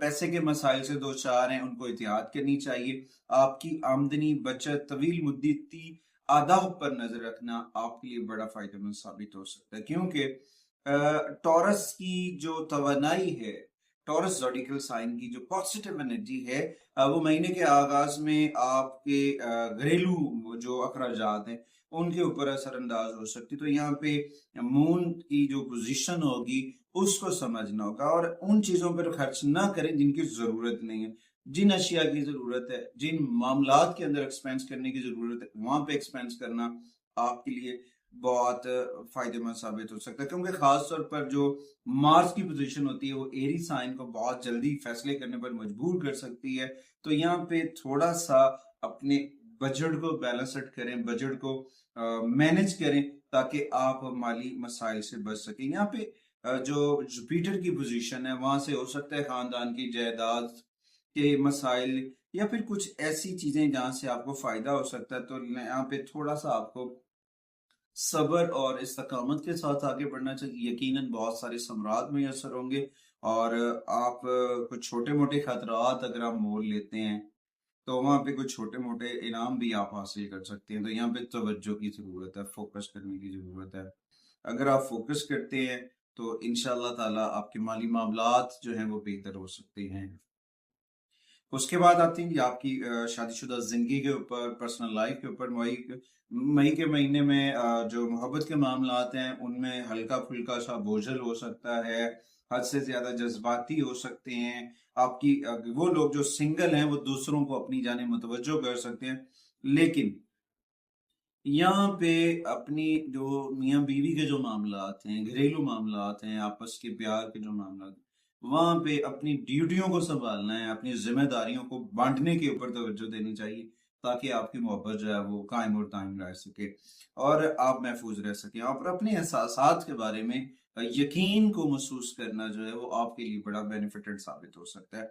پیسے کے مسائل سے دو چار ہیں، ان کو احتیاط کرنی چاہیے۔ آپ کی آمدنی، بچت، طویل مدتی آداب پر نظر رکھنا آپ کے لیے بڑا فائدہ مند ثابت ہو سکتا ہے، کیونکہ ٹورس کی جو توانائی ہے، ٹورس زوڈیکل سائن کی جو پازیٹیو انرجی ہے، وہ مہینے کے آغاز میں آپ کے گھریلو جو اخراجات ہیں ان کے اوپر اثر انداز ہو سکتی۔ تو یہاں پہ مون کی جو پوزیشن ہوگی اس کو سمجھنا ہوگا، اور ان چیزوں پر خرچ نہ کریں جن کی ضرورت نہیں ہے۔ جن اشیاء کی ضرورت ہے، جن معاملات کے اندر ایکسپینس کرنے کی ضرورت ہے، وہاں پہ ایکسپینس کرنا آپ کے لیے بہت فائدہ مند ثابت ہو سکتا ہے، کیونکہ خاص طور پر جو مارس کی پوزیشن ہوتی ہے وہ ایری سائن کو بہت جلدی فیصلے کرنے پر مجبور کر سکتی ہے۔ تو یہاں پہ تھوڑا سا اپنے بجٹ کو بیلنسڈ کریں، بجٹ کو مینج کریں تاکہ آپ مالی مسائل سے بچ سکیں۔ یہاں پہ جو جوپیٹر کی پوزیشن ہے وہاں سے ہو سکتا ہے خاندان کی جائیداد کے مسائل یا پھر کچھ ایسی چیزیں جہاں سے آپ کو فائدہ ہو سکتا ہے۔ تو یہاں پہ تھوڑا سا آپ کو صبر اور استقامت کے ساتھ آگے بڑھنا چاہیے، یقیناً بہت سارے ثمرات میسر ہوں گے، اور آپ کچھ چھوٹے موٹے خطرات اگر آپ مول لیتے ہیں تو وہاں پہ کچھ چھوٹے موٹے انعام بھی آپ حاصل کر سکتے ہیں۔ تو یہاں پہ توجہ کی ضرورت ہے، فوکس کرنے کی ضرورت ہے۔ اگر آپ فوکس کرتے ہیں تو انشاءاللہ تعالیٰ آپ کے مالی معاملات جو ہیں وہ بہتر ہو سکتے ہیں۔ اس کے بعد آتی ہیں آپ کی شادی شدہ زندگی کے اوپر، پرسنل لائف کے اوپر۔ مئی کے مہینے میں جو محبت کے معاملات ہیں ان میں ہلکا پھلکا سا بوجھل ہو سکتا ہے، حد سے زیادہ جذباتی ہو سکتے ہیں۔ آپ کی وہ لوگ جو سنگل ہیں وہ دوسروں کو اپنی جانب متوجہ کر سکتے ہیں، لیکن یہاں پہ اپنی جو میاں بیوی کے جو معاملات ہیں، گھریلو معاملات ہیں، آپس کے پیار کے جو معاملات ہیں، وہاں پہ اپنی ڈیوٹیوں کو سنبھالنا ہے، اپنی ذمہ داریوں کو بانٹنے کے اوپر توجہ دینی چاہیے تاکہ آپ کی محبت جو ہے وہ قائم اور دائم رہ سکے اور آپ محفوظ رہ سکیں۔ اور اپنے احساسات کے بارے میں یقین کو محسوس کرنا جو ہے وہ آپ کے لیے بڑا بینیفیٹڈ ثابت ہو سکتا ہے۔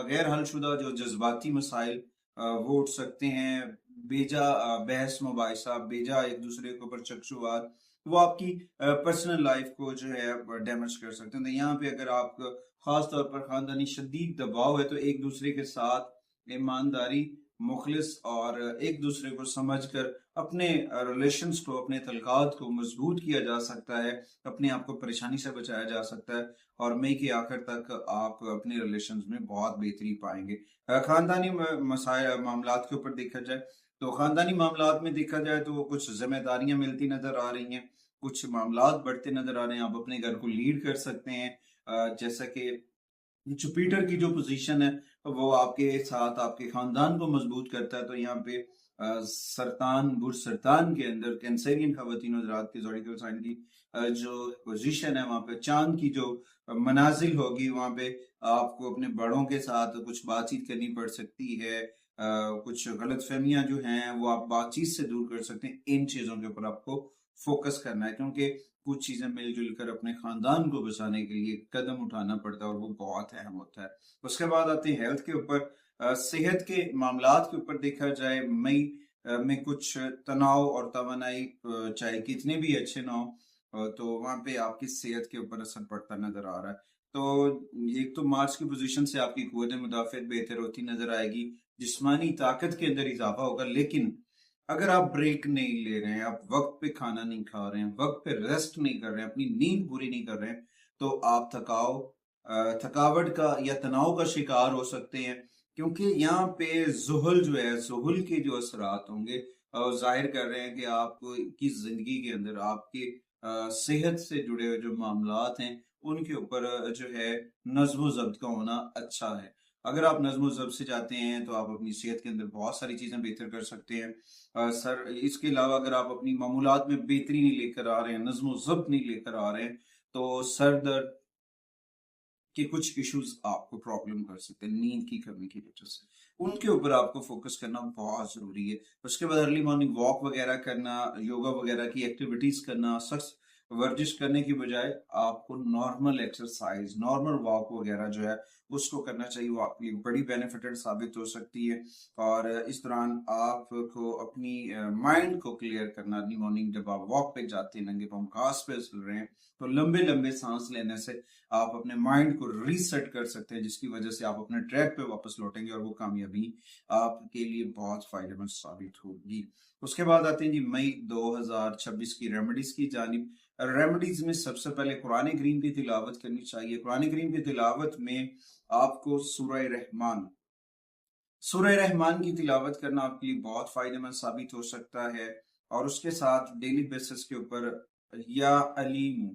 غیر حل شدہ جو جذباتی مسائل وہ اٹھ سکتے ہیں، بیجا بحث مباحثہ، بیجا ایک دوسرے کے اوپر چکچواد، وہ آپ کی پرسنل لائف کو جو ہے ڈیمیج کر سکتے ہیں۔ تو یہاں پہ اگر آپ خاص طور پر خاندانی شدید دباؤ ہے تو ایک دوسرے کے ساتھ ایمانداری، مخلص اور ایک دوسرے کو سمجھ کر اپنے ریلیشنز کو، اپنے تعلقات کو مضبوط کیا جا سکتا ہے، اپنے آپ کو پریشانی سے بچایا جا سکتا ہے، اور مئی کے آخر تک آپ اپنے ریلیشنز میں بہت بہتری پائیں گے۔ خاندانی مسائل معاملات کے اوپر دیکھا جائے تو خاندانی معاملات میں دیکھا جائے تو کچھ ذمہ داریاں ملتی نظر آ رہی ہیں، کچھ معاملات بڑھتے نظر آ رہے ہیں، آپ اپنے گھر کو لیڈ کر سکتے ہیں۔ جیسا کہ جوپیٹر کی جو پوزیشن ہے وہ آپ کے ساتھ آپ کے خاندان کو مضبوط کرتا ہے۔ تو یہاں پہ سرطان، برج سرطان کے اندر کینسرین خواتین حضرات کے زوڈیکل سائن کی جو پوزیشن ہے، وہاں پہ چاند کی جو منازل ہوگی وہاں پہ آپ کو اپنے بڑوں کے ساتھ کچھ بات چیت کرنی پڑ سکتی ہے، کچھ غلط فہمیاں جو ہیں وہ آپ بات چیت سے دور کر سکتے ہیں۔ ان چیزوں کے اوپر آپ کو فوکس کرنا ہے، کیونکہ کچھ چیزیں مل جل کر اپنے خاندان کو بچانے کے لیے قدم اٹھانا پڑتا ہے اور وہ بہت اہم ہوتا ہے۔ اس کے بعد آتے ہیں ہیلتھ کے اوپر۔ صحت کے معاملات کے اوپر دیکھا جائے مئی میں کچھ تناؤ اور توانائی چاہے کتنے بھی اچھے نہ ہو تو وہاں پہ آپ کی صحت کے اوپر اثر پڑتا نظر آ رہا ہے۔ تو ایک تو مارس کی پوزیشن سے آپ کی قوت مدافعت بہتر ہوتی نظر آئے گی، جسمانی طاقت کے اندر اضافہ ہوگا، لیکن اگر آپ بریک نہیں لے رہے ہیں، آپ وقت پہ کھانا نہیں کھا رہے ہیں، وقت پہ ریسٹ نہیں کر رہے ہیں، اپنی نیند پوری نہیں کر رہے ہیں، تو آپ تھکاوٹ کا یا تناؤ کا شکار ہو سکتے ہیں، کیونکہ یہاں پہ زحل جو ہے، زحل کے جو اثرات ہوں گے ظاہر کر رہے ہیں کہ آپ کی زندگی کے اندر آپ کی صحت سے جڑے ہوئے جو معاملات ہیں ان کے اوپر جو ہے نظم و ضبط کا ہونا اچھا ہے۔ اگر آپ نظم و ضبط سے جاتے ہیں تو آپ اپنی صحت کے اندر بہت ساری چیزیں بہتر کر سکتے ہیں۔ اس کے علاوہ اگر آپ اپنی معمولات میں بہتری نہیں لے کر آ رہے ہیں، نظم و ضبط نہیں لے کر آ رہے ہیں، تو سر درد کہ کچھ ایشوز آپ کو پرابلم کر سکتے ہیں نیند کی کمی کی وجہ سے، ان کے اوپر آپ کو فوکس کرنا بہت ضروری ہے۔ اس کے بعد ارلی مارننگ واک وغیرہ کرنا، یوگا وغیرہ کی ایکٹیویٹیز کرنا، ورزش کرنے کی بجائے آپ کو نارمل ایکسرسائز، نارمل واک وغیرہ جو ہے اس کو کرنا چاہیے. وہ آپ کے لیے بڑی بینیفیٹڈ ثابت ہو سکتی ہے. اور اس دوران آپ کو اپنی مائنڈ کو کلیئر کرنا، ارلی مارننگ جب آپ واک پہ جاتے ہیں، ننگے پاؤں گھاس پہ چل رہے ہیں، تو لمبے لمبے سانس لینے سے آپ اپنے مائنڈ کو ریسیٹ کر سکتے ہیں، جس کی وجہ سے آپ اپنے ٹریک پہ واپس لوٹیں گے اور وہ کامیابی آپ کے لیے بہت فائدہ مند ثابت ہوگی. اس کے بعد آتے ہیں جی مئی 2026 کی ریمیڈیز کی جانب. ریمیڈیز میں سب سے پہلے قرآن کریم کی تلاوت کرنی چاہیے. قرآن کریم کی تلاوت میں آپ کو سورہ رحمان کی تلاوت کرنا آپ کے لیے بہت فائدہ مند ثابت ہو سکتا ہے. اور اس کے ساتھ ڈیلی بیسس کے اوپر یا علیم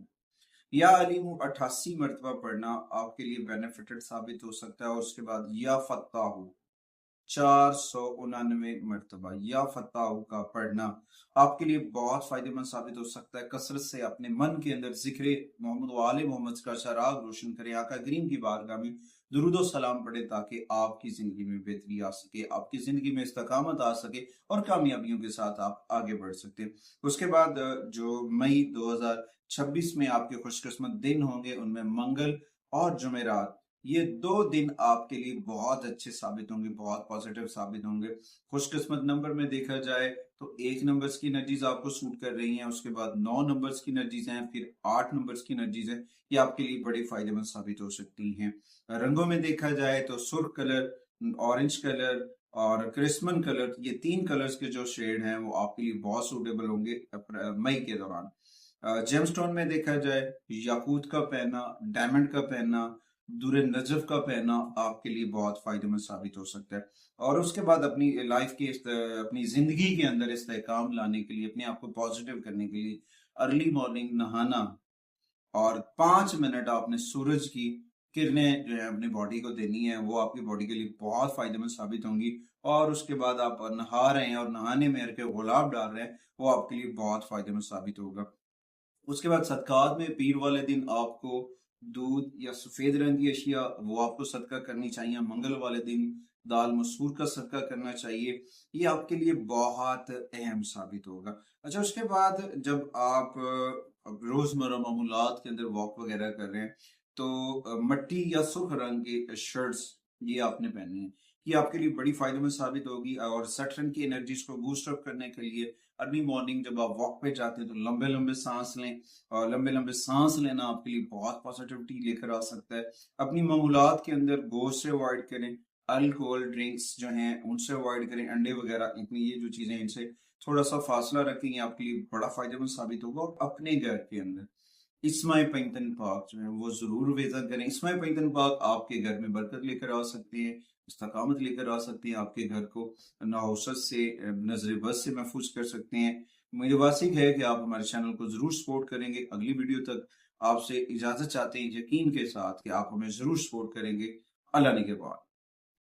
88 مرتبہ پڑھنا آپ کے لیے بینیفیٹڈ ثابت ہو سکتا ہے. اور اس کے بعد یا فتح 499 مرتبہ یا فتح کا پڑھنا آپ کے لیے بہت فائدہ مند ثابت ہو سکتا ہے. کثرت سے اپنے من کے اندر ذکر محمد و آل محمد کا چراغ روشن کریں، آقا کریم کی بارگاہ میں درود و سلام پڑھے، تاکہ آپ کی زندگی میں بہتری آ سکے، آپ کی زندگی میں استقامت آ سکے اور کامیابیوں کے ساتھ آپ آگے بڑھ سکتے ہیں. اس کے بعد جو مئی 2026 میں آپ کے خوش قسمت دن ہوں گے، ان میں منگل اور جمعرات، یہ 2 دن آپ کے لیے بہت اچھے ثابت ہوں گے، بہت پازیٹیو ثابت ہوں گے. خوش قسمت نمبر میں دیکھا جائے تو 1 نمبرز کی انرجیز آپ کو سوٹ کر رہی ہیں، اس کے بعد 9 نمبرز کی انرجیز ہیں، پھر 8 نمبرز کی انرجیز ہیں. یہ آپ کے لیے بڑی فائدہ مند ثابت ہو سکتی ہیں. رنگوں میں دیکھا جائے تو سرخ کلر، اورنج کلر اور کرسمن کلر، یہ 3 کلرز کے جو شیڈ ہیں وہ آپ کے لیے بہت سوٹیبل ہوں گے مئی کے دوران. جیم سٹون میں دیکھا جائے یاقوت کا پہننا، ڈائمنڈ کا پہننا، دور نجف کا پہننا آپ کے لیے بہت فائدہ مند ثابت ہو سکتا ہے. اور اس کے بعد اپنی لائف کے اپنی زندگی کے اندر استحکام لانے کے لیے، اپنے آپ کو پازیٹیو کرنے کے لیے ارلی مارننگ نہانا اور 5 منٹ آپ نے سورج کی کرنیں جو ہے اپنی باڈی کو دینی ہے، وہ آپ کی باڈی کے لیے بہت فائدہ مند ثابت ہوں گی. اور اس کے بعد آپ نہا رہے ہیں اور نہانے میں کے گلاب ڈال رہے ہیں، وہ آپ کے لیے بہت فائدہ مند ثابت ہوگا. اس کے بعد صدقات میں پیر والے دن آپ کو دودھ یا سفید رنگ کی اشیاء وہ آپ کو صدقہ کرنی چاہیے. منگل والے دن دال مسور کا صدقہ کرنا چاہیے. یہ آپ کے لیے بہت اہم ثابت ہوگا. اچھا، اس کے بعد جب آپ روزمرہ معمولات کے اندر واک وغیرہ کر رہے ہیں تو مٹی یا سرخ رنگ کے شرٹس یہ آپ نے پہننے ہیں. یہ آپ کے لیے بڑی فائدہ مند ثابت ہوگی. اور 60 رنگ کی انرجیز کو بوسٹ اپ کرنے کے لیے ارلی مارننگ جب آپ واک پہ جاتے ہیں تو لمبے لمبے سانس لیں، اور لمبے لمبے سانس لینا آپ کے لیے بہت پازیٹیوٹی لے کر آ سکتا ہے. اپنی معمولات کے اندر گوشت سے اوائڈ کریں، الکوہول ڈرنکس جو ہیں ان سے اوائڈ کریں، انڈے وغیرہ، اتنی یہ جو چیزیں ان سے تھوڑا سا فاصلہ رکھیں گے، آپ کے لیے بڑا فائدہ مند ثابت ہوگا. اور اپنے گھر کے اندر اسماء پنجتن پاک جو ہے وہ ضرور ویزا کریں. اسماء پنجتن پاک آپ کے گھر میں برکت لے کر آ سکتے ہیں، استقامت لے کر آ سکتے ہیں، آپ کے گھر کو نحوست سے، نظر بد سے محفوظ کر سکتے ہیں. مجھے واثق ہے کہ آپ ہمارے چینل کو ضرور سپورٹ کریں گے. اگلی ویڈیو تک آپ سے اجازت چاہتے ہیں، یقین کے ساتھ کہ آپ ہمیں ضرور سپورٹ کریں گے. اللہ نگہبان.